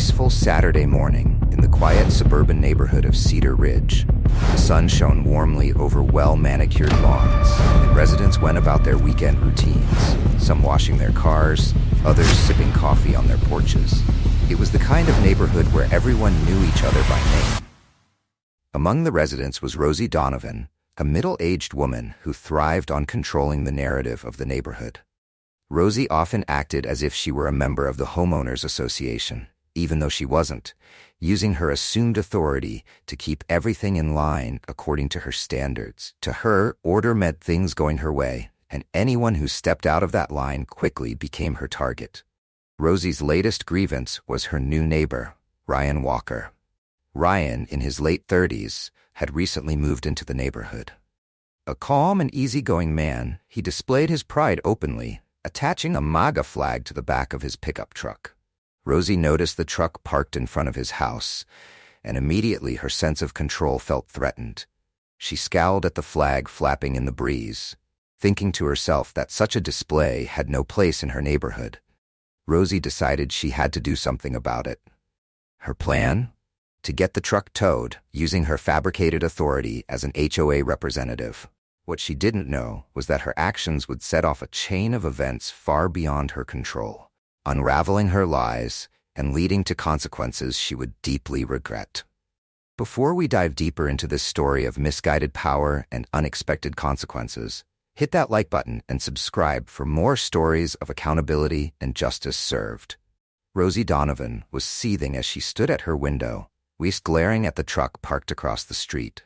peaceful Saturday morning in the quiet suburban neighborhood of Cedar Ridge. The sun shone warmly over well-manicured lawns, and residents went about their weekend routines, some washing their cars, others sipping coffee on their porches. It was the kind of neighborhood where everyone knew each other by name. Among the residents was Rosie Donovan, a middle-aged woman who thrived on controlling the narrative of the neighborhood. Rosie often acted as if she were a member of the homeowners association, even though she wasn't, using her assumed authority to keep everything in line according to her standards. To her, order meant things going her way, and anyone who stepped out of that line quickly became her target. Rosie's latest grievance was her new neighbor, Ryan Walker. Ryan, in his late 30s, had recently moved into the neighborhood. A calm and easygoing man, he displayed his pride openly, attaching a MAGA flag to the back of his pickup truck. Rosie noticed the truck parked in front of his house, and immediately her sense of control felt threatened. She scowled at the flag flapping in the breeze, thinking to herself that such a display had no place in her neighborhood. Rosie decided she had to do something about it. Her plan? To get the truck towed, using her fabricated authority as an HOA representative. What she didn't know was that her actions would set off a chain of events far beyond her control, unraveling her lies and leading to consequences she would deeply regret. Before we dive deeper into this story of misguided power and unexpected consequences, hit that like button and subscribe for more stories of accountability and justice served. Rosie Donovan was seething as she stood at her window, glaring at the truck parked across the street.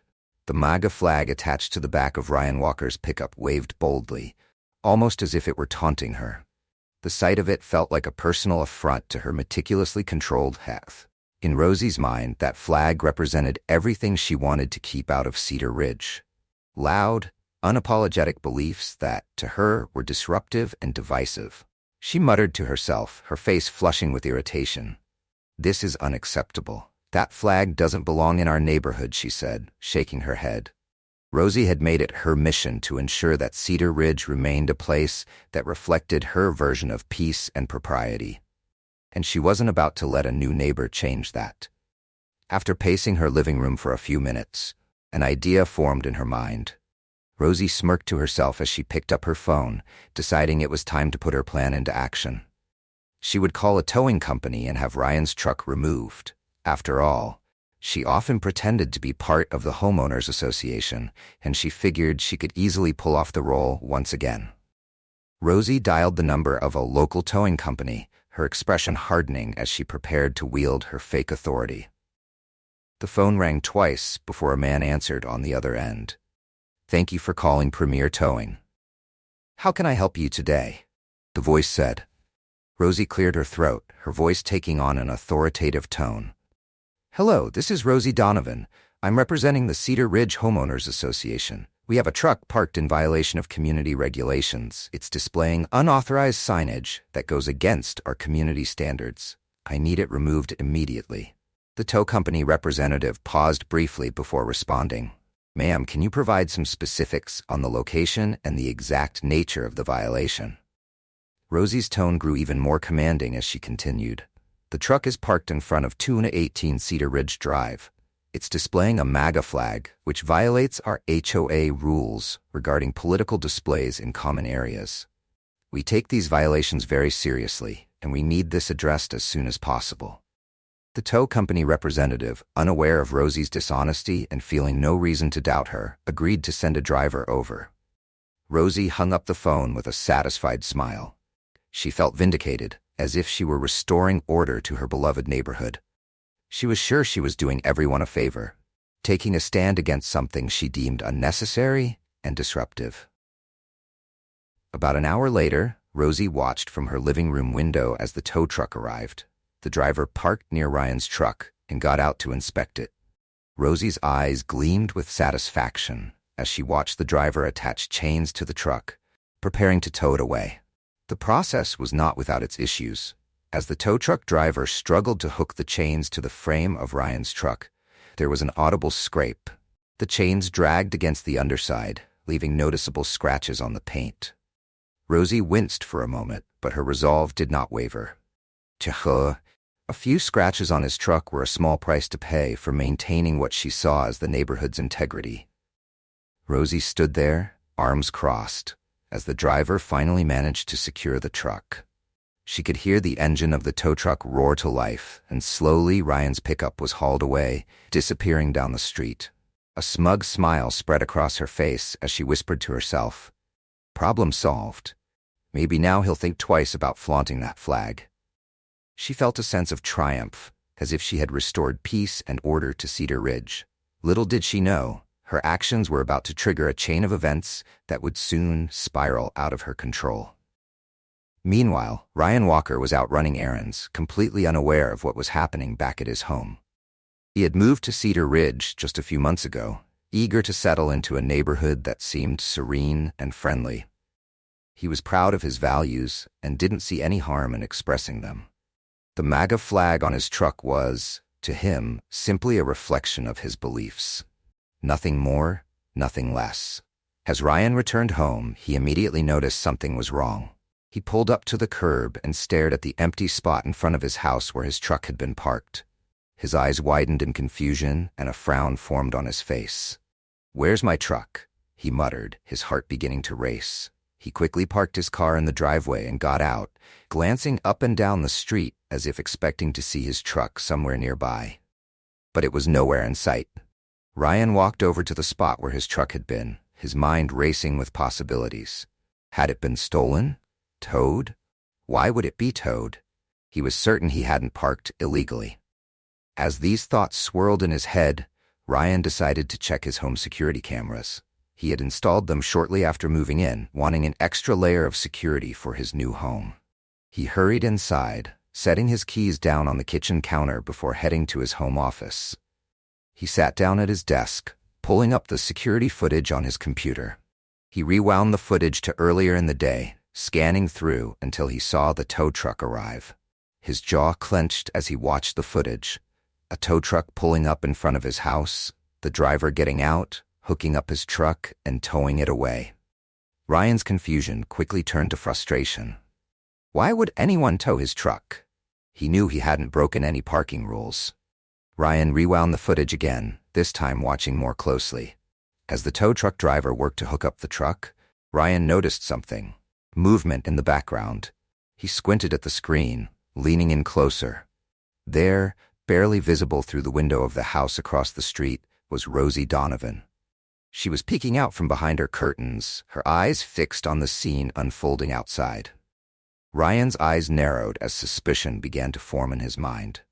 The MAGA flag attached to the back of Ryan Walker's pickup waved boldly, almost as if it were taunting her. The sight of it felt like a personal affront to her meticulously controlled health. In Rosie's mind, that flag represented everything she wanted to keep out of Cedar Ridge. Loud, unapologetic beliefs that, to her, were disruptive and divisive. She muttered to herself, her face flushing with irritation. "This is unacceptable. That flag doesn't belong in our neighborhood," she said, shaking her head. Rosie had made it her mission to ensure that Cedar Ridge remained a place that reflected her version of peace and propriety. And she wasn't about to let a new neighbor change that. After pacing her living room for a few minutes, an idea formed in her mind. Rosie smirked to herself as she picked up her phone, deciding it was time to put her plan into action. She would call a towing company and have Ryan's truck removed. After all, she often pretended to be part of the homeowners association, and she figured she could easily pull off the role once again. Rosie dialed the number of a local towing company, her expression hardening as she prepared to wield her fake authority. The phone rang twice before a man answered on the other end. "Thank you for calling Premier Towing. How can I help you today?" the voice said. Rosie cleared her throat, her voice taking on an authoritative tone. "Hello, this is Rosie Donovan. I'm representing the Cedar Ridge Homeowners Association. We have a truck parked in violation of community regulations. It's displaying unauthorized signage that goes against our community standards. I need it removed immediately." The tow company representative paused briefly before responding. "Ma'am, can you provide some specifics on the location and the exact nature of the violation?" Rosie's tone grew even more commanding as she continued. "The truck is parked in front of 218 Cedar Ridge Drive. It's displaying a MAGA flag, which violates our HOA rules regarding political displays in common areas. We take these violations very seriously, and we need this addressed as soon as possible." The tow company representative, unaware of Rosie's dishonesty and feeling no reason to doubt her, agreed to send a driver over. Rosie hung up the phone with a satisfied smile. She felt vindicated, as if she were restoring order to her beloved neighborhood. She was sure she was doing everyone a favor, taking a stand against something she deemed unnecessary and disruptive. About an hour later, Rosie watched from her living room window as the tow truck arrived. The driver parked near Ryan's truck and got out to inspect it. Rosie's eyes gleamed with satisfaction as she watched the driver attach chains to the truck, preparing to tow it away. The process was not without its issues. As the tow truck driver struggled to hook the chains to the frame of Ryan's truck, there was an audible scrape. The chains dragged against the underside, leaving noticeable scratches on the paint. Rosie winced for a moment, but her resolve did not waver. "Tch, A few scratches on his truck were a small price to pay for maintaining what she saw as the neighborhood's integrity. Rosie stood there, arms crossed, as the driver finally managed to secure the truck. She could hear the engine of the tow truck roar to life, and slowly Ryan's pickup was hauled away, disappearing down the street. A smug smile spread across her face as she whispered to herself, "Problem solved. Maybe now he'll think twice about flaunting that flag." She felt a sense of triumph, as if she had restored peace and order to Cedar Ridge. Little did she know, her actions were about to trigger a chain of events that would soon spiral out of her control. Meanwhile, Ryan Walker was out running errands, completely unaware of what was happening back at his home. He had moved to Cedar Ridge just a few months ago, eager to settle into a neighborhood that seemed serene and friendly. He was proud of his values and didn't see any harm in expressing them. The MAGA flag on his truck was, to him, simply a reflection of his beliefs. Nothing more, nothing less. As Ryan returned home, he immediately noticed something was wrong. He pulled up to the curb and stared at the empty spot in front of his house where his truck had been parked. His eyes widened in confusion, and a frown formed on his face. "Where's my truck?" he muttered, his heart beginning to race. He quickly parked his car in the driveway and got out, glancing up and down the street as if expecting to see his truck somewhere nearby. But it was nowhere in sight. Ryan walked over to the spot where his truck had been, his mind racing with possibilities. Had it been stolen? Towed? Why would it be towed? He was certain he hadn't parked illegally. As these thoughts swirled in his head, Ryan decided to check his home security cameras. He had installed them shortly after moving in, wanting an extra layer of security for his new home. He hurried inside, setting his keys down on the kitchen counter before heading to his home office. He sat down at his desk, pulling up the security footage on his computer. He rewound the footage to earlier in the day, scanning through until he saw the tow truck arrive. His jaw clenched as he watched the footage. A tow truck pulling up in front of his house, the driver getting out, hooking up his truck, and towing it away. Ryan's confusion quickly turned to frustration. Why would anyone tow his truck? He knew he hadn't broken any parking rules. Ryan rewound the footage again, this time watching more closely. As the tow truck driver worked to hook up the truck, Ryan noticed something. Movement in the background. He squinted at the screen, leaning in closer. There, barely visible through the window of the house across the street, was Rosie Donovan. She was peeking out from behind her curtains, her eyes fixed on the scene unfolding outside. Ryan's eyes narrowed as suspicion began to form in his mind.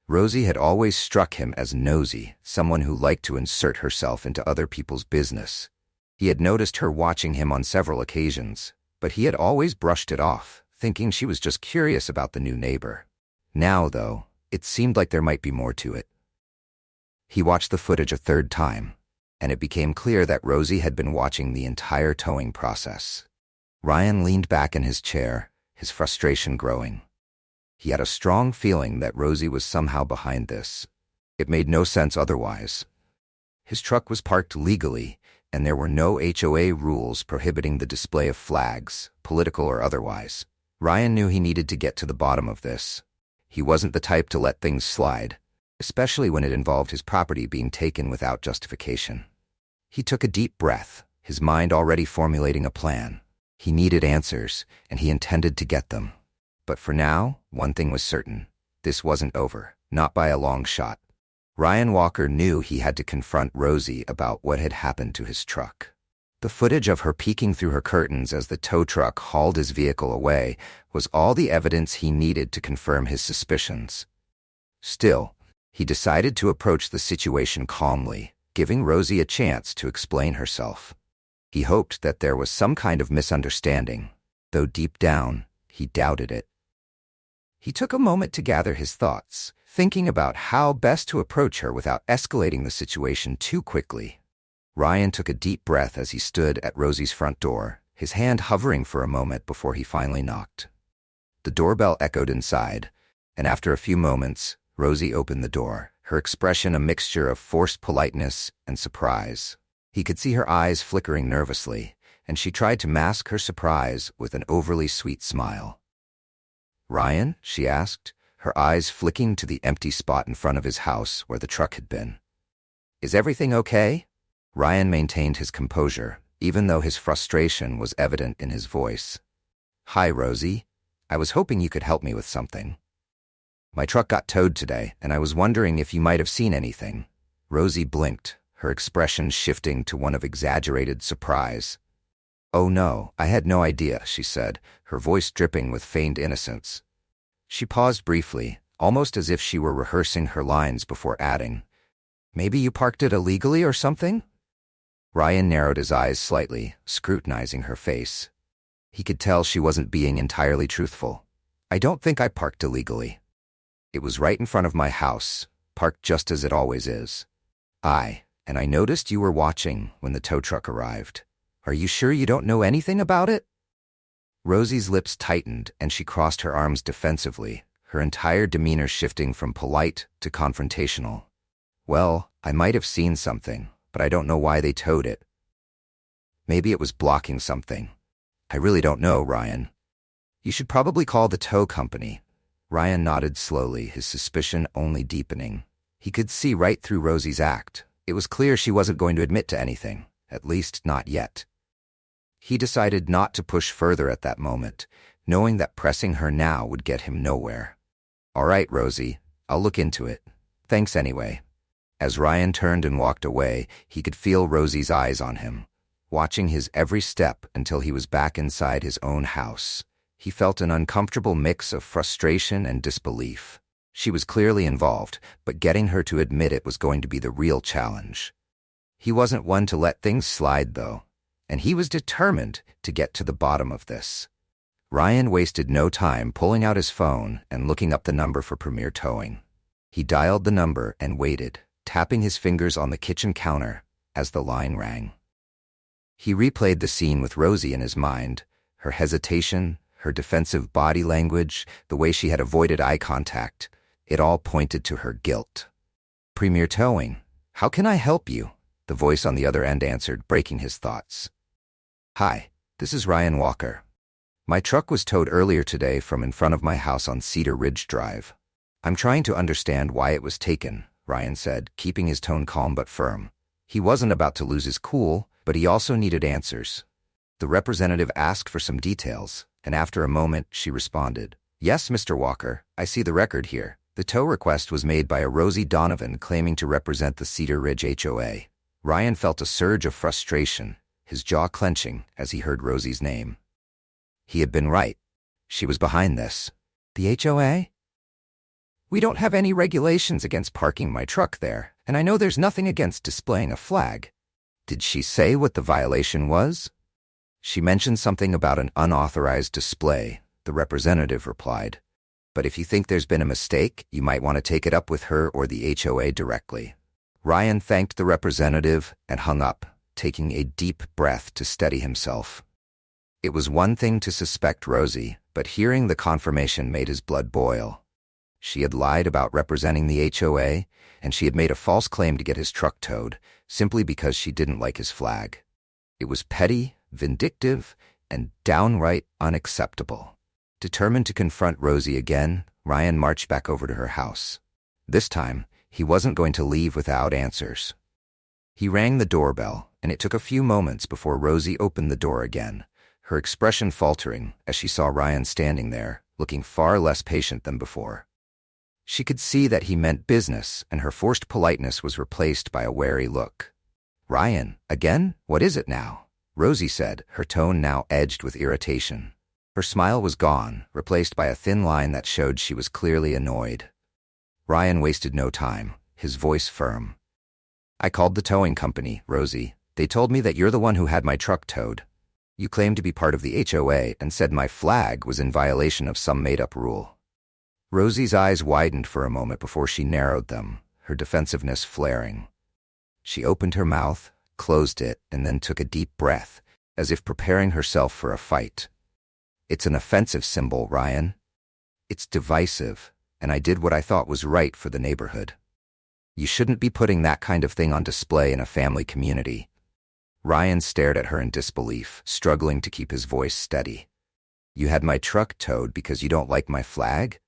Rosie had always struck him as nosy, someone who liked to insert herself into other people's business. He had noticed her watching him on several occasions, but he had always brushed it off, thinking she was just curious about the new neighbor. Now, though, it seemed like there might be more to it. He watched the footage a third time, and it became clear that Rosie had been watching the entire towing process. Ryan leaned back in his chair, his frustration growing. He had a strong feeling that Rosie was somehow behind this. It made no sense otherwise. His truck was parked legally, and there were no HOA rules prohibiting the display of flags, political or otherwise. Ryan knew he needed to get to the bottom of this. He wasn't the type to let things slide, especially when it involved his property being taken without justification. He took a deep breath, his mind already formulating a plan. He needed answers, and he intended to get them. But for now, one thing was certain. This wasn't over, not by a long shot. Ryan Walker knew he had to confront Rosie about what had happened to his truck. The footage of her peeking through her curtains as the tow truck hauled his vehicle away was all the evidence he needed to confirm his suspicions. Still, he decided to approach the situation calmly, giving Rosie a chance to explain herself. He hoped that there was some kind of misunderstanding, though deep down, he doubted it. He took a moment to gather his thoughts, thinking about how best to approach her without escalating the situation too quickly. Ryan took a deep breath as he stood at Rosie's front door, his hand hovering for a moment before he finally knocked. The doorbell echoed inside, and after a few moments, Rosie opened the door, her expression a mixture of forced politeness and surprise. He could see her eyes flickering nervously, and she tried to mask her surprise with an overly sweet smile. "Ryan?" she asked, her eyes flicking to the empty spot in front of his house where the truck had been. "Is everything okay?" Ryan maintained his composure, even though his frustration was evident in his voice. "Hi, Rosie. I was hoping you could help me with something. My truck got towed today, and I was wondering if you might have seen anything." Rosie blinked, her expression shifting to one of exaggerated surprise. "Oh no, I had no idea," she said, her voice dripping with feigned innocence. She paused briefly, almost as if she were rehearsing her lines before adding, "Maybe you parked it illegally or something?" Ryan narrowed his eyes slightly, scrutinizing her face. He could tell she wasn't being entirely truthful. "I don't think I parked illegally. It was right in front of my house, parked just as it always is. And I noticed you were watching when the tow truck arrived. Are you sure you don't know anything about it?" Rosie's lips tightened and she crossed her arms defensively, her entire demeanor shifting from polite to confrontational. "Well, I might have seen something, but I don't know why they towed it. Maybe it was blocking something. I really don't know, Ryan. You should probably call the tow company." Ryan nodded slowly, his suspicion only deepening. He could see right through Rosie's act. It was clear she wasn't going to admit to anything, at least not yet. He decided not to push further at that moment, knowing that pressing her now would get him nowhere. "All right, Rosie, I'll look into it. Thanks anyway." As Ryan turned and walked away, he could feel Rosie's eyes on him, watching his every step until he was back inside his own house. He felt an uncomfortable mix of frustration and disbelief. She was clearly involved, but getting her to admit it was going to be the real challenge. He wasn't one to let things slide, though, and he was determined to get to the bottom of this. Ryan wasted no time pulling out his phone and looking up the number for Premier Towing. He dialed the number and waited, tapping his fingers on the kitchen counter as the line rang. He replayed the scene with Rosie in his mind, her hesitation, her defensive body language, the way she had avoided eye contact. It all pointed to her guilt. "Premier Towing, how can I help you?" the voice on the other end answered, breaking his thoughts. "Hi, this is Ryan Walker. My truck was towed earlier today from in front of my house on Cedar Ridge Drive. I'm trying to understand why it was taken," Ryan said, keeping his tone calm but firm. He wasn't about to lose his cool, but he also needed answers. The representative asked for some details, and after a moment, she responded, "Yes, Mr. Walker, I see the record here. The tow request was made by a Rosie Donovan claiming to represent the Cedar Ridge HOA. Ryan felt a surge of frustration, his jaw clenching as he heard Rosie's name. He had been right. She was behind this. "The HOA? We don't have any regulations against parking my truck there, and I know there's nothing against displaying a flag." "Did she say what the violation was?" "She mentioned something about an unauthorized display," the representative replied. "But if you think there's been a mistake, you might want to take it up with her or the HOA directly." Ryan thanked the representative and hung up, taking a deep breath to steady himself. It was one thing to suspect Rosie, but hearing the confirmation made his blood boil. She had lied about representing the HOA, and she had made a false claim to get his truck towed, simply because she didn't like his flag. It was petty, vindictive, and downright unacceptable. Determined to confront Rosie again, Ryan marched back over to her house. This time, he wasn't going to leave without answers. He rang the doorbell, and it took a few moments before Rosie opened the door again, her expression faltering as she saw Ryan standing there, looking far less patient than before. She could see that he meant business, and her forced politeness was replaced by a wary look. "Ryan, again? What is it now?" Rosie said, her tone now edged with irritation. Her smile was gone, replaced by a thin line that showed she was clearly annoyed. Ryan wasted no time, his voice firm. "I called the towing company, Rosie. They told me that you're the one who had my truck towed. You claimed to be part of the HOA and said my flag was in violation of some made-up rule." Rosie's eyes widened for a moment before she narrowed them, her defensiveness flaring. She opened her mouth, closed it, and then took a deep breath, as if preparing herself for a fight. "It's an offensive symbol, Ryan. It's divisive, and I did what I thought was right for the neighborhood. You shouldn't be putting that kind of thing on display in a family community." Ryan stared at her in disbelief, struggling to keep his voice steady. "You had my truck towed because you don't like my flag?"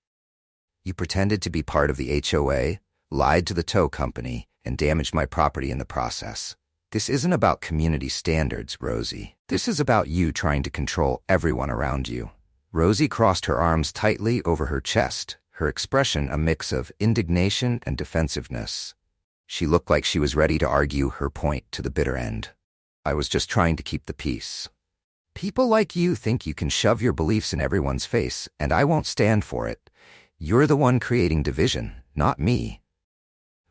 You pretended to be part of the HOA, lied to the tow company, and damaged my property in the process. This isn't about community standards, Rosie. This is about you trying to control everyone around you. Rosie crossed her arms tightly over her chest, her expression a mix of indignation and defensiveness. She looked like she was ready to argue her point to the bitter end. I was just trying to keep the peace. People like you think you can shove your beliefs in everyone's face, and I won't stand for it. You're the one creating division, not me.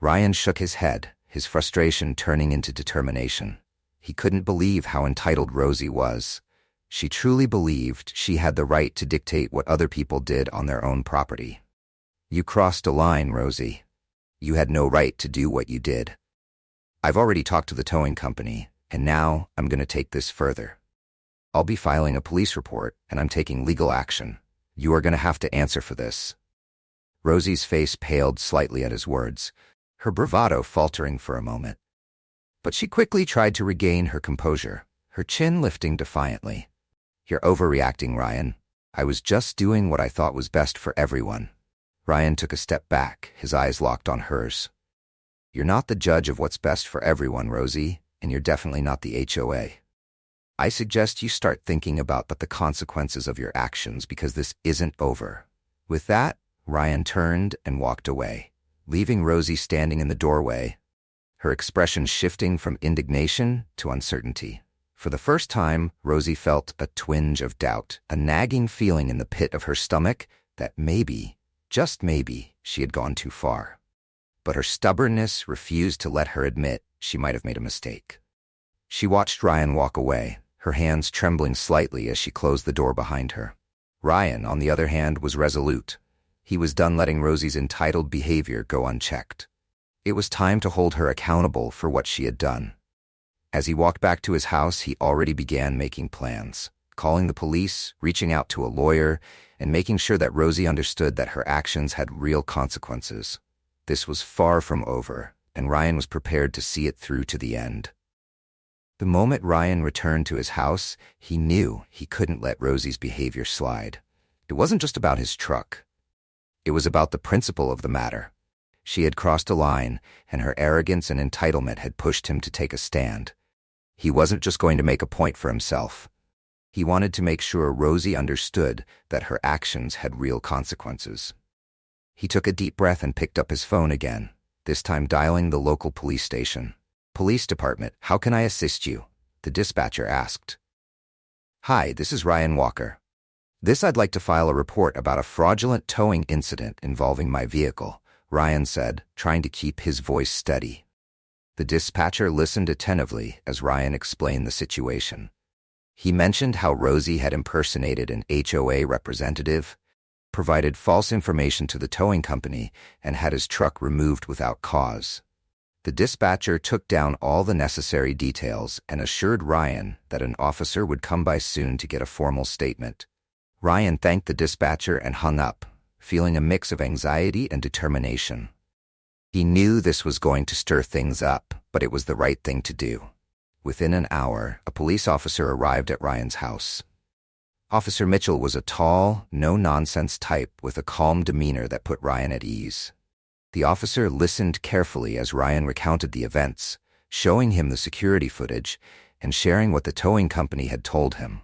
Ryan shook his head, his frustration turning into determination. He couldn't believe how entitled Rosie was. She truly believed she had the right to dictate what other people did on their own property. You crossed a line, Rosie. You had no right to do what you did. I've already talked to the towing company, and now I'm going to take this further. I'll be filing a police report, and I'm taking legal action. You are going to have to answer for this. Rosie's face paled slightly at his words, her bravado faltering for a moment. But she quickly tried to regain her composure, her chin lifting defiantly. You're overreacting, Ryan. I was just doing what I thought was best for everyone. Ryan took a step back, his eyes locked on hers. You're not the judge of what's best for everyone, Rosie, and you're definitely not the HOA. I suggest you start thinking about the consequences of your actions because this isn't over. With that, Ryan turned and walked away, leaving Rosie standing in the doorway, her expression shifting from indignation to uncertainty. For the first time, Rosie felt a twinge of doubt, a nagging feeling in the pit of her stomach that maybe, just maybe, she had gone too far. But her stubbornness refused to let her admit she might have made a mistake. She watched Ryan walk away, her hands trembling slightly as she closed the door behind her. Ryan, on the other hand, was resolute. He was done letting Rosie's entitled behavior go unchecked. It was time to hold her accountable for what she had done. As he walked back to his house, he already began making plans, calling the police, reaching out to a lawyer, and making sure that Rosie understood that her actions had real consequences. This was far from over, and Ryan was prepared to see it through to the end. The moment Ryan returned to his house, he knew he couldn't let Rosie's behavior slide. It wasn't just about his truck. It was about the principle of the matter. She had crossed a line, and her arrogance and entitlement had pushed him to take a stand. He wasn't just going to make a point for himself. He wanted to make sure Rosie understood that her actions had real consequences. He took a deep breath and picked up his phone again, this time dialing the local police station. "Police department, how can I assist you?" the dispatcher asked. "Hi, this is Ryan Walker. I'd like to file a report about a fraudulent towing incident involving my vehicle," Ryan said, trying to keep his voice steady. The dispatcher listened attentively as Ryan explained the situation. He mentioned how Rosie had impersonated an HOA representative, provided false information to the towing company, and had his truck removed without cause. The dispatcher took down all the necessary details and assured Ryan that an officer would come by soon to get a formal statement. Ryan thanked the dispatcher and hung up, feeling a mix of anxiety and determination. He knew this was going to stir things up, but it was the right thing to do. Within an hour, a police officer arrived at Ryan's house. Officer Mitchell was a tall, no-nonsense type with a calm demeanor that put Ryan at ease. The officer listened carefully as Ryan recounted the events, showing him the security footage and sharing what the towing company had told him.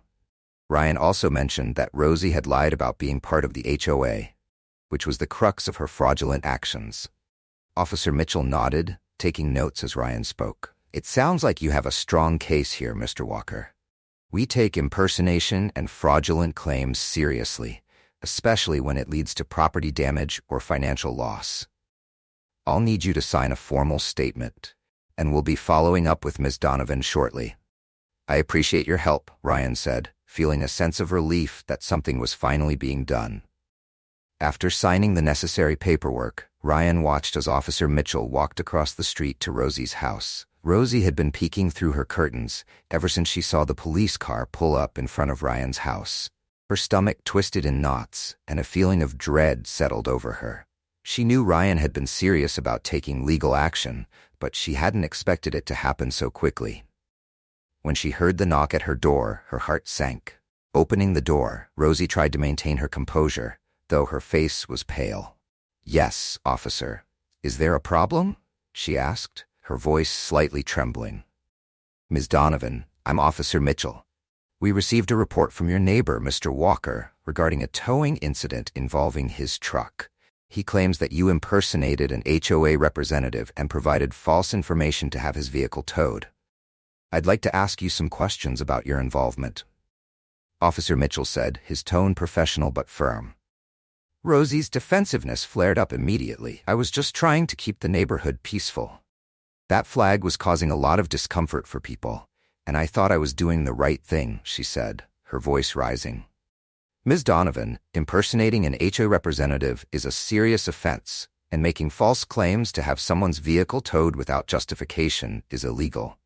Ryan also mentioned that Rosie had lied about being part of the HOA, which was the crux of her fraudulent actions. Officer Mitchell nodded, taking notes as Ryan spoke. "It sounds like you have a strong case here, Mr. Walker. We take impersonation and fraudulent claims seriously, especially when it leads to property damage or financial loss. I'll need you to sign a formal statement, and we'll be following up with Ms. Donovan shortly." "I appreciate your help," Ryan said, feeling a sense of relief that something was finally being done. After signing the necessary paperwork, Ryan watched as Officer Mitchell walked across the street to Rosie's house. Rosie had been peeking through her curtains ever since she saw the police car pull up in front of Ryan's house. Her stomach twisted in knots, and a feeling of dread settled over her. She knew Ryan had been serious about taking legal action, but she hadn't expected it to happen so quickly. When she heard the knock at her door, her heart sank. Opening the door, Rosie tried to maintain her composure, though her face was pale. "Yes, officer. Is there a problem?" she asked, her voice slightly trembling. "Ms. Donovan, I'm Officer Mitchell. We received a report from your neighbor, Mr. Walker, regarding a towing incident involving his truck. He claims that you impersonated an HOA representative and provided false information to have his vehicle towed. I'd like to ask you some questions about your involvement," Officer Mitchell said, his tone professional but firm. Rosie's defensiveness flared up immediately. "I was just trying to keep the neighborhood peaceful. That flag was causing a lot of discomfort for people, and I thought I was doing the right thing," she said, her voice rising. "Ms. Donovan, impersonating an HOA representative is a serious offense, and making false claims to have someone's vehicle towed without justification is illegal.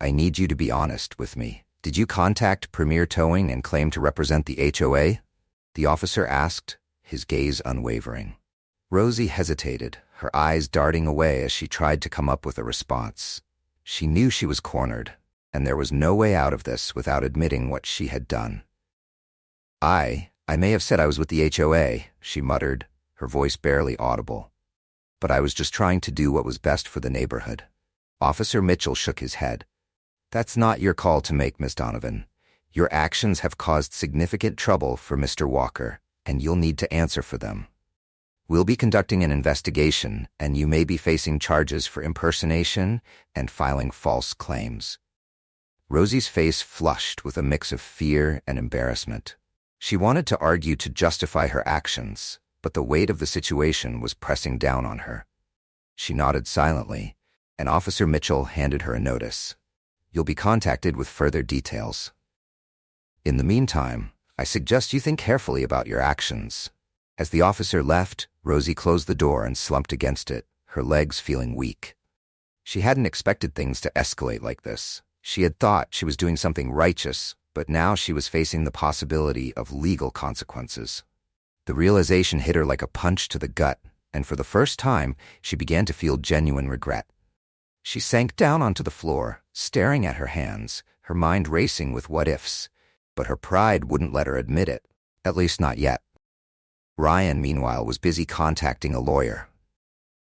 I need you to be honest with me. Did you contact Premier Towing and claim to represent the HOA?" the officer asked, his gaze unwavering. Rosie hesitated, her eyes darting away as she tried to come up with a response. She knew she was cornered, and there was no way out of this without admitting what she had done. I may have said I was with the HOA, she muttered, her voice barely audible. "But I was just trying to do what was best for the neighborhood." Officer Mitchell shook his head. "That's not your call to make, Ms. Donovan. Your actions have caused significant trouble for Mr. Walker, and you'll need to answer for them. We'll be conducting an investigation, and you may be facing charges for impersonation and filing false claims." Rosie's face flushed with a mix of fear and embarrassment. She wanted to argue to justify her actions, but the weight of the situation was pressing down on her. She nodded silently, and Officer Mitchell handed her a notice. "You'll be contacted with further details. In the meantime, I suggest you think carefully about your actions." As the officer left, Rosie closed the door and slumped against it, her legs feeling weak. She hadn't expected things to escalate like this. She had thought she was doing something righteous, but now she was facing the possibility of legal consequences. The realization hit her like a punch to the gut, and for the first time, she began to feel genuine regret. She sank down onto the floor, staring at her hands, her mind racing with what-ifs, but her pride wouldn't let her admit it, at least not yet. Ryan, meanwhile, was busy contacting a lawyer.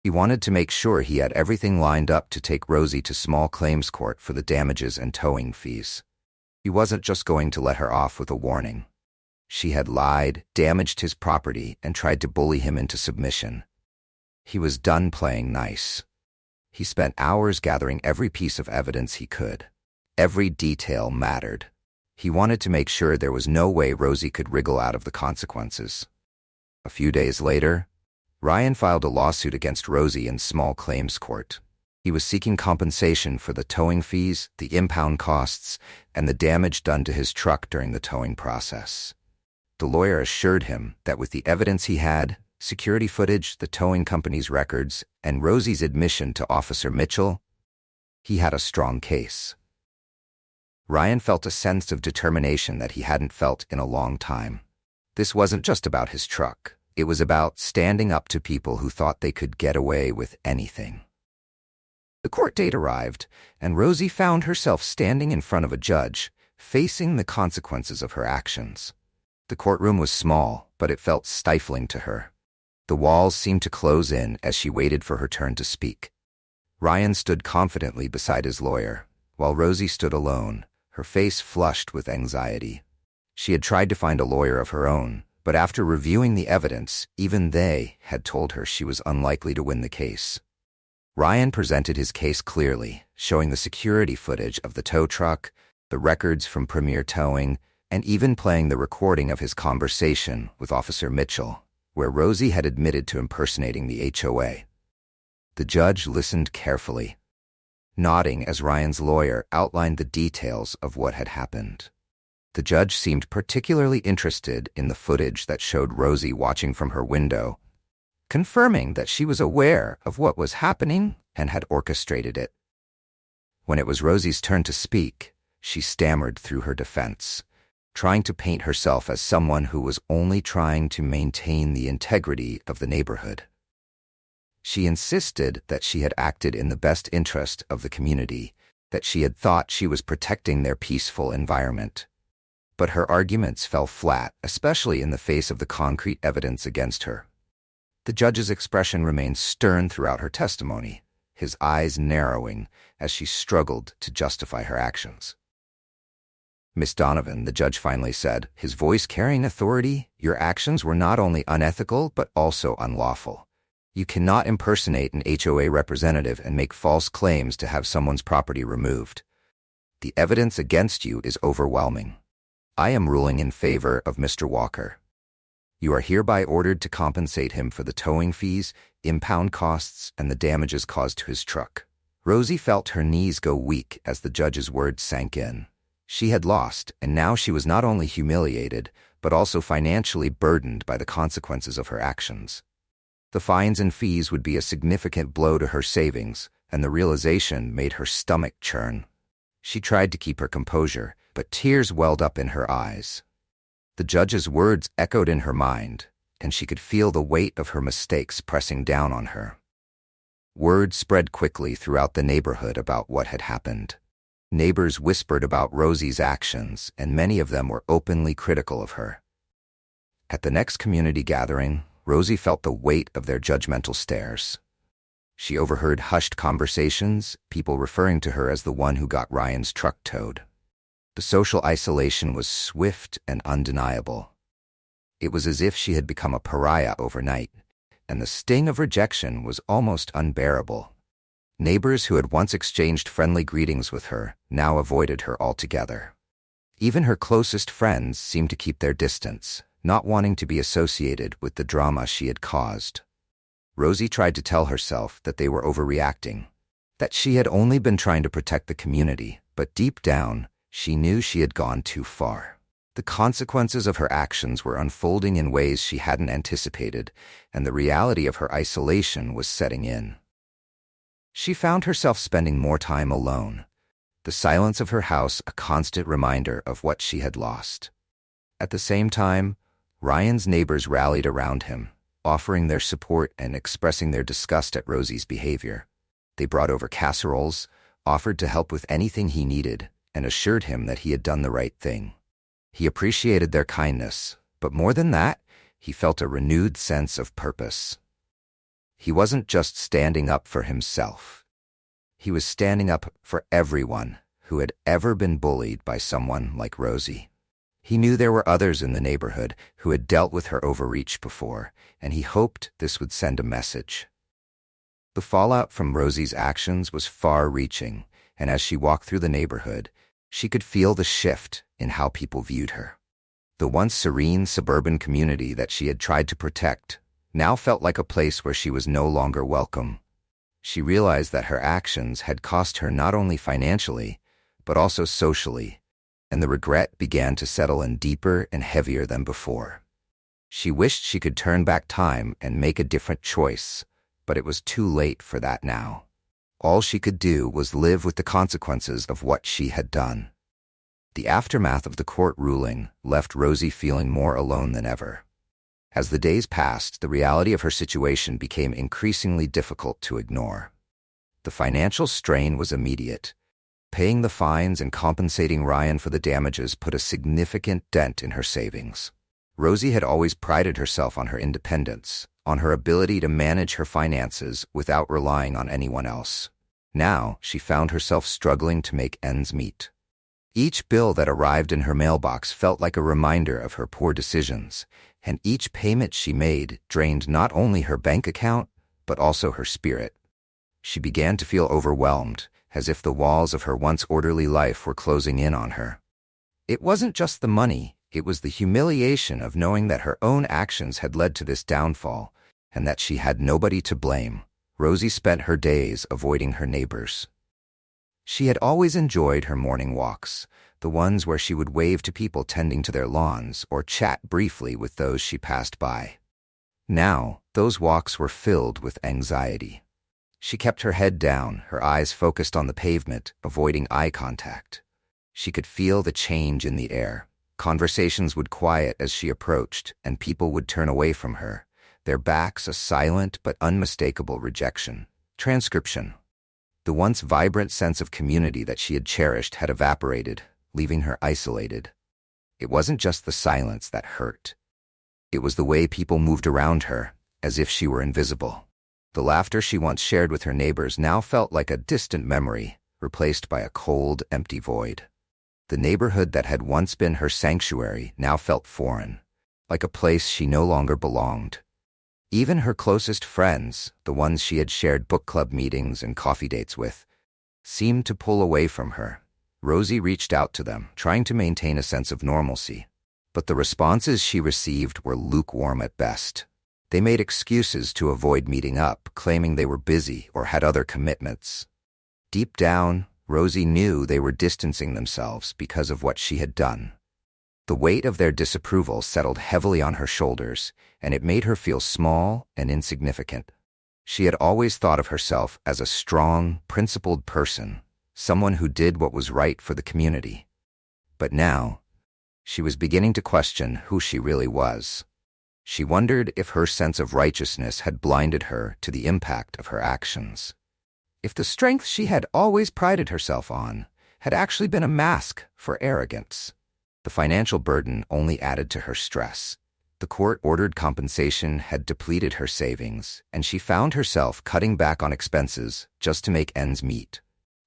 He wanted to make sure he had everything lined up to take Rosie to small claims court for the damages and towing fees. He wasn't just going to let her off with a warning. She had lied, damaged his property, and tried to bully him into submission. He was done playing nice. He spent hours gathering every piece of evidence he could. Every detail mattered. He wanted to make sure there was no way Rosie could wriggle out of the consequences. A few days later, Ryan filed a lawsuit against Rosie in small claims court. He was seeking compensation for the towing fees, the impound costs, and the damage done to his truck during the towing process. The lawyer assured him that with the evidence he had, security footage, the towing company's records, and Rosie's admission to Officer Mitchell, he had a strong case. Ryan felt a sense of determination that he hadn't felt in a long time. This wasn't just about his truck. It was about standing up to people who thought they could get away with anything. The court date arrived, and Rosie found herself standing in front of a judge, facing the consequences of her actions. The courtroom was small, but it felt stifling to her. The walls seemed to close in as she waited for her turn to speak. Ryan stood confidently beside his lawyer, while Rosie stood alone, her face flushed with anxiety. She had tried to find a lawyer of her own, but after reviewing the evidence, even they had told her she was unlikely to win the case. Ryan presented his case clearly, showing the security footage of the tow truck, the records from Premier Towing, and even playing the recording of his conversation with Officer Mitchell, where Rosie had admitted to impersonating the HOA. The judge listened carefully, nodding as Ryan's lawyer outlined the details of what had happened. The judge seemed particularly interested in the footage that showed Rosie watching from her window, confirming that she was aware of what was happening and had orchestrated it. When it was Rosie's turn to speak, she stammered through her defense, trying to paint herself as someone who was only trying to maintain the integrity of the neighborhood. She insisted that she had acted in the best interest of the community, that she had thought she was protecting their peaceful environment. But her arguments fell flat, especially in the face of the concrete evidence against her. The judge's expression remained stern throughout her testimony, his eyes narrowing as she struggled to justify her actions. "Miss Donovan," the judge finally said, his voice carrying authority, "your actions were not only unethical but also unlawful. You cannot impersonate an HOA representative and make false claims to have someone's property removed. The evidence against you is overwhelming. I am ruling in favor of Mr. Walker. You are hereby ordered to compensate him for the towing fees, impound costs, and the damages caused to his truck." Rosie felt her knees go weak as the judge's words sank in. She had lost, and now she was not only humiliated, but also financially burdened by the consequences of her actions. The fines and fees would be a significant blow to her savings, and the realization made her stomach churn. She tried to keep her composure, but tears welled up in her eyes. The judge's words echoed in her mind, and she could feel the weight of her mistakes pressing down on her. Word spread quickly throughout the neighborhood about what had happened. Neighbors whispered about Rosie's actions, and many of them were openly critical of her. At the next community gathering, Rosie felt the weight of their judgmental stares. She overheard hushed conversations, people referring to her as the one who got Ryan's truck towed. The social isolation was swift and undeniable. It was as if she had become a pariah overnight, and the sting of rejection was almost unbearable. Neighbors who had once exchanged friendly greetings with her now avoided her altogether. Even her closest friends seemed to keep their distance, not wanting to be associated with the drama she had caused. Rosie tried to tell herself that they were overreacting, that she had only been trying to protect the community, but deep down, she knew she had gone too far. The consequences of her actions were unfolding in ways she hadn't anticipated, and the reality of her isolation was setting in. She found herself spending more time alone, the silence of her house a constant reminder of what she had lost. At the same time, Ryan's neighbors rallied around him, offering their support and expressing their disgust at Rosie's behavior. They brought over casseroles, offered to help with anything he needed, and assured him that he had done the right thing. He appreciated their kindness, but more than that, he felt a renewed sense of purpose. He wasn't just standing up for himself. He was standing up for everyone who had ever been bullied by someone like Rosie. He knew there were others in the neighborhood who had dealt with her overreach before, and he hoped this would send a message. The fallout from Rosie's actions was far-reaching, and as she walked through the neighborhood, she could feel the shift in how people viewed her. The once serene suburban community that she had tried to protect now felt like a place where she was no longer welcome. She realized that her actions had cost her not only financially, but also socially, and the regret began to settle in deeper and heavier than before. She wished she could turn back time and make a different choice, but it was too late for that now. All she could do was live with the consequences of what she had done. The aftermath of the court ruling left Rosie feeling more alone than ever. As the days passed, the reality of her situation became increasingly difficult to ignore. The financial strain was immediate. Paying the fines and compensating Ryan for the damages put a significant dent in her savings. Rosie had always prided herself on her independence, on her ability to manage her finances without relying on anyone else. Now, she found herself struggling to make ends meet. Each bill that arrived in her mailbox felt like a reminder of her poor decisions, and each payment she made drained not only her bank account, but also her spirit. She began to feel overwhelmed, as if the walls of her once orderly life were closing in on her. It wasn't just the money, it was the humiliation of knowing that her own actions had led to this downfall, and that she had nobody to blame. Rosie spent her days avoiding her neighbors. She had always enjoyed her morning walks, the ones where she would wave to people tending to their lawns or chat briefly with those she passed by. Now, those walks were filled with anxiety. She kept her head down, her eyes focused on the pavement, avoiding eye contact. She could feel the change in the air. Conversations would quiet as she approached, and people would turn away from her, their backs a silent but unmistakable rejection. Transcription. The once vibrant sense of community that she had cherished had evaporated, leaving her isolated. It wasn't just the silence that hurt. It was the way people moved around her, as if she were invisible. The laughter she once shared with her neighbors now felt like a distant memory, replaced by a cold, empty void. The neighborhood that had once been her sanctuary now felt foreign, like a place she no longer belonged. Even her closest friends, the ones she had shared book club meetings and coffee dates with, seemed to pull away from her. Rosie reached out to them, trying to maintain a sense of normalcy. But the responses she received were lukewarm at best. They made excuses to avoid meeting up, claiming they were busy or had other commitments. Deep down, Rosie knew they were distancing themselves because of what she had done. The weight of their disapproval settled heavily on her shoulders, and it made her feel small and insignificant. She had always thought of herself as a strong, principled person, someone who did what was right for the community. But now, she was beginning to question who she really was. She wondered if her sense of righteousness had blinded her to the impact of her actions. If the strength she had always prided herself on had actually been a mask for arrogance. The financial burden only added to her stress. The court-ordered compensation had depleted her savings, and she found herself cutting back on expenses just to make ends meet.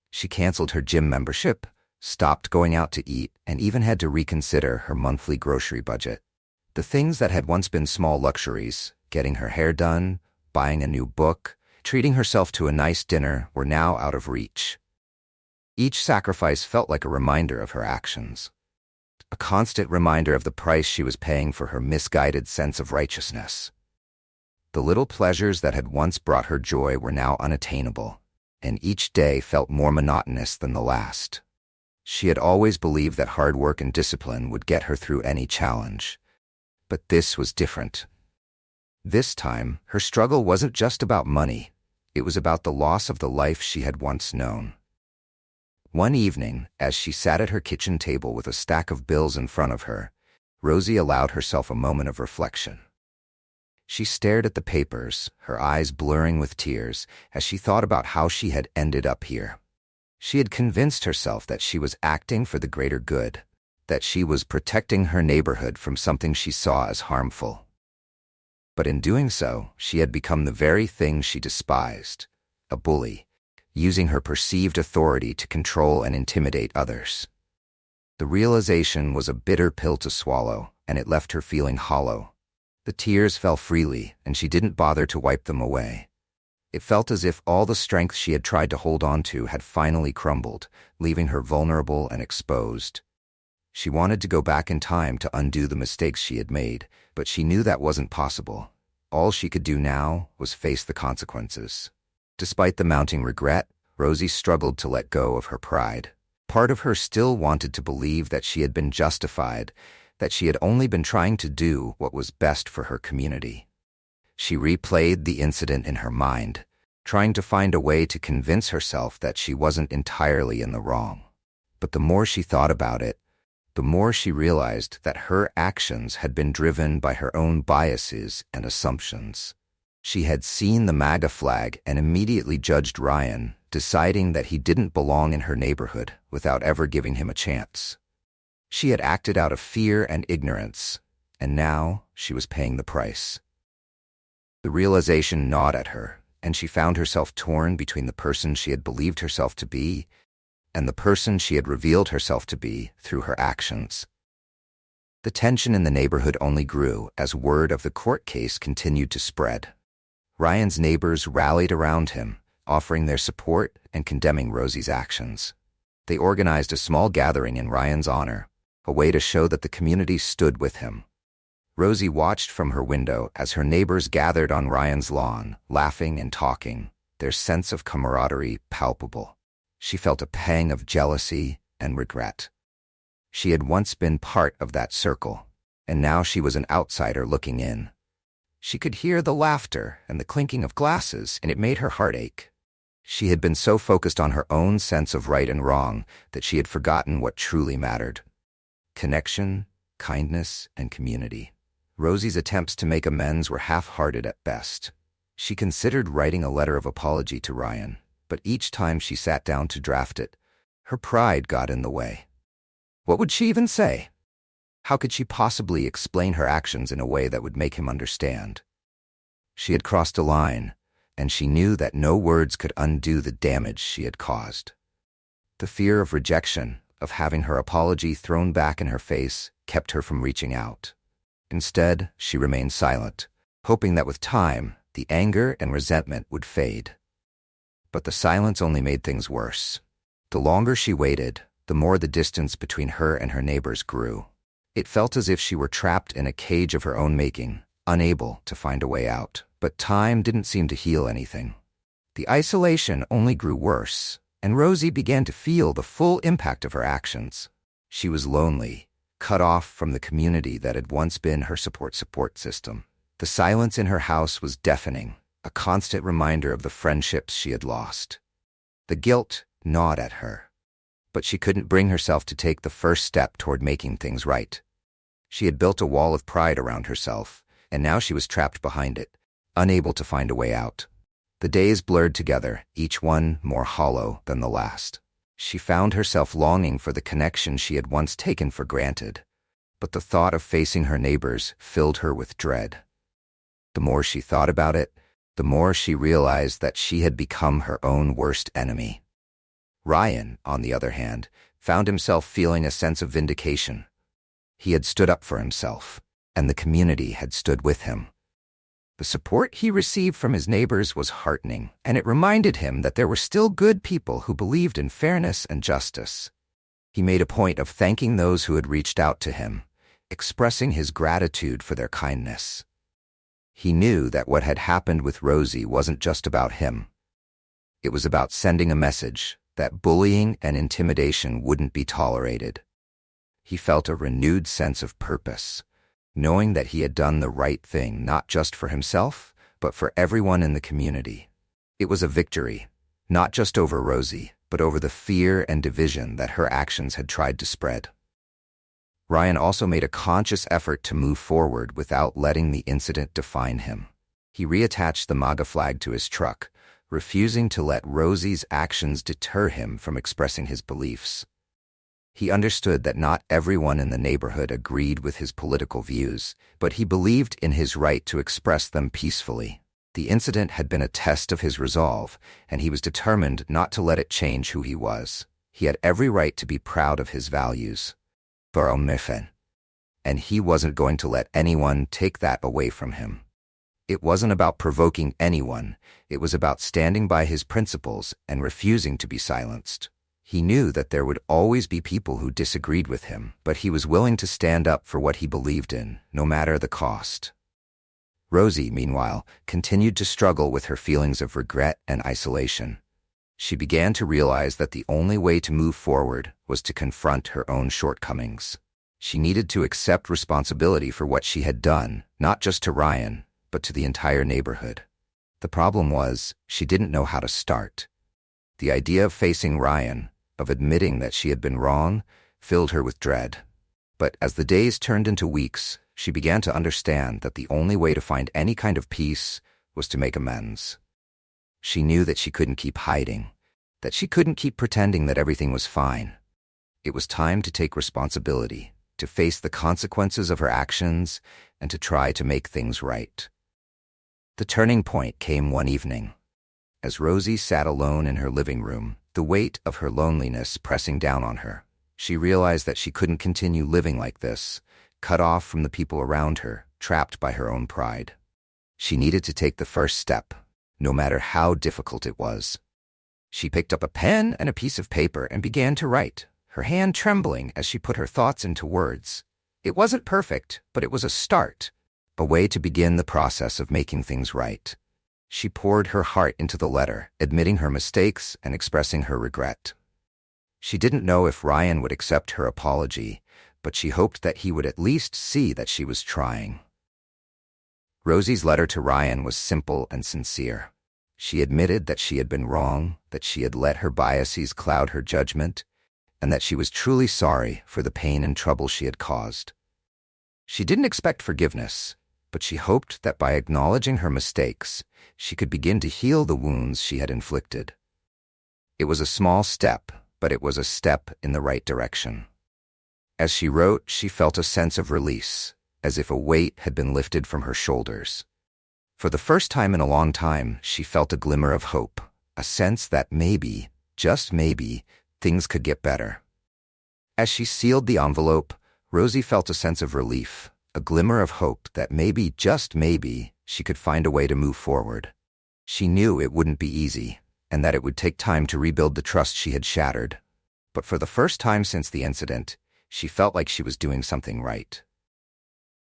She canceled her gym membership, stopped going out to eat, and even had to reconsider her monthly grocery budget. The things that had once been small luxuries, getting her hair done, buying a new book, treating herself to a nice dinner, were now out of reach. Each sacrifice felt like a reminder of her actions. A constant reminder of the price she was paying for her misguided sense of righteousness. The little pleasures that had once brought her joy were now unattainable, and each day felt more monotonous than the last. She had always believed that hard work and discipline would get her through any challenge. But this was different. This time, her struggle wasn't just about money. It was about the loss of the life she had once known. One evening, as she sat at her kitchen table with a stack of bills in front of her, Rosie allowed herself a moment of reflection. She stared at the papers, her eyes blurring with tears, as she thought about how she had ended up here. She had convinced herself that she was acting for the greater good, that she was protecting her neighborhood from something she saw as harmful. But in doing so, she had become the very thing she despised, a bully, using her perceived authority to control and intimidate others. The realization was a bitter pill to swallow, and it left her feeling hollow. The tears fell freely, and she didn't bother to wipe them away. It felt as if all the strength she had tried to hold on to had finally crumbled, leaving her vulnerable and exposed. She wanted to go back in time to undo the mistakes she had made, but she knew that wasn't possible. All she could do now was face the consequences. Despite the mounting regret, Rosie struggled to let go of her pride. Part of her still wanted to believe that she had been justified, that she had only been trying to do what was best for her community. She replayed the incident in her mind, trying to find a way to convince herself that she wasn't entirely in the wrong. But the more she thought about it, the more she realized that her actions had been driven by her own biases and assumptions. She had seen the MAGA flag and immediately judged Ryan, deciding that he didn't belong in her neighborhood without ever giving him a chance. She had acted out of fear and ignorance, and now she was paying the price. The realization gnawed at her, and she found herself torn between the person she had believed herself to be and the person she had revealed herself to be through her actions. The tension in the neighborhood only grew as word of the court case continued to spread. Ryan's neighbors rallied around him, offering their support and condemning Rosie's actions. They organized a small gathering in Ryan's honor, a way to show that the community stood with him. Rosie watched from her window as her neighbors gathered on Ryan's lawn, laughing and talking, their sense of camaraderie palpable. She felt a pang of jealousy and regret. She had once been part of that circle, and now she was an outsider looking in. She could hear the laughter and the clinking of glasses, and it made her heart ache. She had been so focused on her own sense of right and wrong that she had forgotten what truly mattered: connection, kindness, and community. Rosie's attempts to make amends were half-hearted at best. She considered writing a letter of apology to Ryan, but each time she sat down to draft it, her pride got in the way. What would she even say? How could she possibly explain her actions in a way that would make him understand? She had crossed a line, and she knew that no words could undo the damage she had caused. The fear of rejection, of having her apology thrown back in her face, kept her from reaching out. Instead, she remained silent, hoping that with time, the anger and resentment would fade. But the silence only made things worse. The longer she waited, the more the distance between her and her neighbors grew. It felt as if she were trapped in a cage of her own making, unable to find a way out. But time didn't seem to heal anything. The isolation only grew worse, and Rosie began to feel the full impact of her actions. She was lonely, cut off from the community that had once been her support system. The silence in her house was deafening, a constant reminder of the friendships she had lost. The guilt gnawed at her, but she couldn't bring herself to take the first step toward making things right. She had built a wall of pride around herself, and now she was trapped behind it, unable to find a way out. The days blurred together, each one more hollow than the last. She found herself longing for the connection she had once taken for granted, but the thought of facing her neighbors filled her with dread. The more she thought about it, the more she realized that she had become her own worst enemy. Ryan, on the other hand, found himself feeling a sense of vindication. He had stood up for himself, and the community had stood with him. The support he received from his neighbors was heartening, and it reminded him that there were still good people who believed in fairness and justice. He made a point of thanking those who had reached out to him, expressing his gratitude for their kindness. He knew that what had happened with Rosie wasn't just about him. It was about sending a message that bullying and intimidation wouldn't be tolerated. He felt a renewed sense of purpose, knowing that he had done the right thing not just for himself, but for everyone in the community. It was a victory, not just over Rosie, but over the fear and division that her actions had tried to spread. Ryan also made a conscious effort to move forward without letting the incident define him. He reattached the MAGA flag to his truck, refusing to let Rosie's actions deter him from expressing his beliefs. He understood that not everyone in the neighborhood agreed with his political views, but he believed in his right to express them peacefully. The incident had been a test of his resolve, and he was determined not to let it change who he was. He had every right to be proud of his values, and he wasn't going to let anyone take that away from him. It wasn't about provoking anyone, it was about standing by his principles and refusing to be silenced. He knew that there would always be people who disagreed with him, but he was willing to stand up for what he believed in, no matter the cost. Rosie, meanwhile, continued to struggle with her feelings of regret and isolation. She began to realize that the only way to move forward was to confront her own shortcomings. She needed to accept responsibility for what she had done, not just to Ryan, but to the entire neighborhood. The problem was, she didn't know how to start. The idea of facing Ryan, of admitting that she had been wrong, filled her with dread. But as the days turned into weeks, she began to understand that the only way to find any kind of peace was to make amends. She knew that she couldn't keep hiding, that she couldn't keep pretending that everything was fine. It was time to take responsibility, to face the consequences of her actions, and to try to make things right. The turning point came one evening. As Rosie sat alone in her living room, the weight of her loneliness pressing down on her, she realized that she couldn't continue living like this, cut off from the people around her, trapped by her own pride. She needed to take the first step, no matter how difficult it was. She picked up a pen and a piece of paper and began to write, her hand trembling as she put her thoughts into words. It wasn't perfect, but it was a start, a way to begin the process of making things right. She poured her heart into the letter, admitting her mistakes and expressing her regret. She didn't know if Ryan would accept her apology, but she hoped that he would at least see that she was trying. Rosie's letter to Ryan was simple and sincere. She admitted that she had been wrong, that she had let her biases cloud her judgment, and that she was truly sorry for the pain and trouble she had caused. She didn't expect forgiveness, but she hoped that by acknowledging her mistakes, she could begin to heal the wounds she had inflicted. It was a small step, but it was a step in the right direction. As she wrote, she felt a sense of release, as if a weight had been lifted from her shoulders. For the first time in a long time, she felt a glimmer of hope, a sense that maybe, just maybe, things could get better. As she sealed the envelope, Rosie felt a sense of relief, a glimmer of hope that maybe, just maybe, she could find a way to move forward. She knew it wouldn't be easy, and that it would take time to rebuild the trust she had shattered. But for the first time since the incident, she felt like she was doing something right.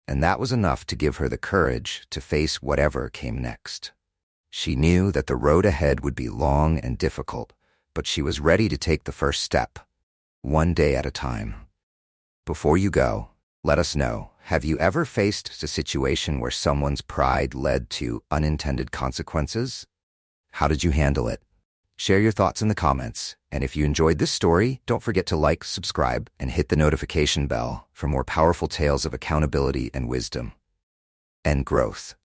And that was enough to give her the courage to face whatever came next. She knew that the road ahead would be long and difficult, but she was ready to take the first step, one day at a time. Before you go, let us know, have you ever faced a situation where someone's pride led to unintended consequences? How did you handle it? Share your thoughts in the comments, and if you enjoyed this story, don't forget to like, subscribe, and hit the notification bell for more powerful tales of accountability and wisdom and growth.